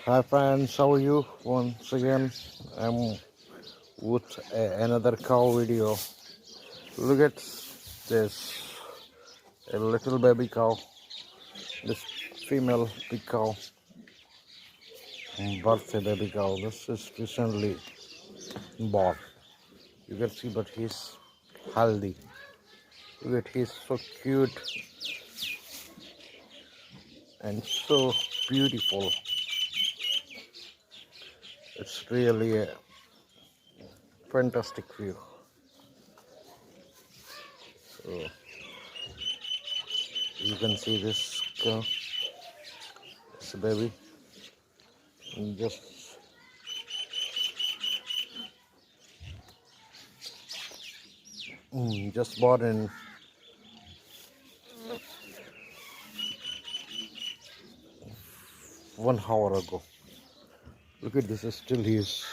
Hi friends, how are you? Once again, I'm with another cow video. Look at this, a little baby cow, this female big cow, birthday baby cow. This is recently born. You can see, but he's healthy. Look at, he's so cute and so beautiful. It's really a fantastic view. So you can see this cow, it's a baby, and just bought in 1 hour ago. Look at this, still he's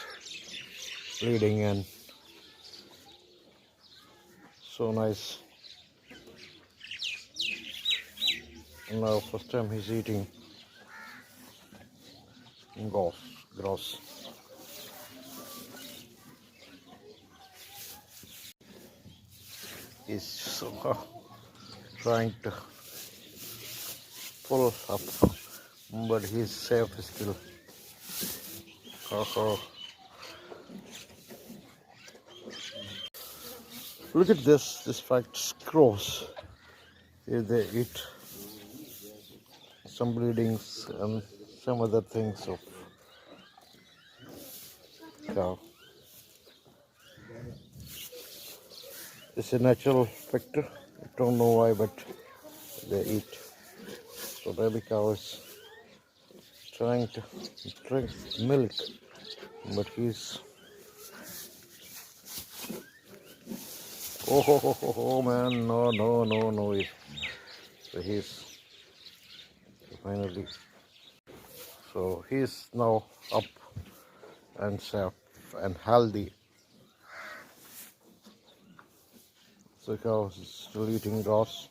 bleeding and so nice. And now first time he's eating grass. He's so trying to pull up, but he's safe still. Look at this fact, crows. Here they eat some bleedings and some other things of cow. It's a natural factor. I don't know why, but they eat. So baby cow is trying to drink milk, but he's oh man, no. So he's finally, so he's now up and safe and healthy. So cow is still eating grass.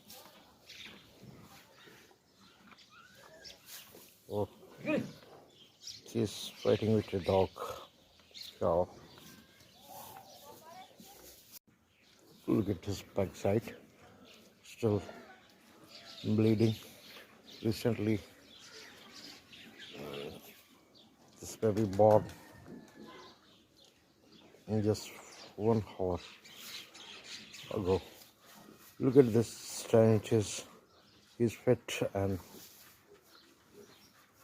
Oh, she's fighting with a dog. Cow. Look at his backside, still bleeding. Recently, this baby born in just 1 hour ago. Look at this stretches. He's fit and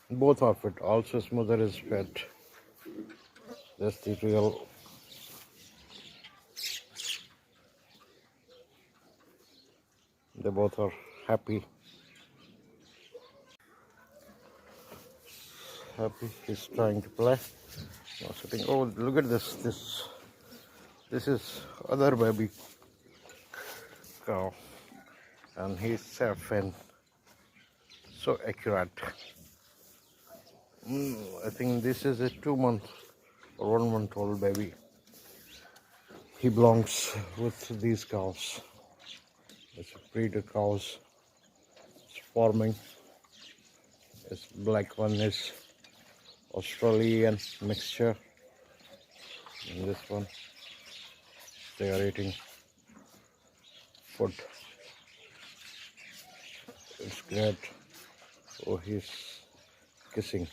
both are fit. Also his mother is fit. That's the real. They both are happy. He's trying to play. Now sitting. Oh, look at this. This is other baby cow, and he's safe and so accurate. I think this is a 2 month or 1 month old baby. He belongs with these cows. It's a breeder cows. It's forming. This black one is Australian mixture, and this one they are eating food. It's great. Oh, he's kissing.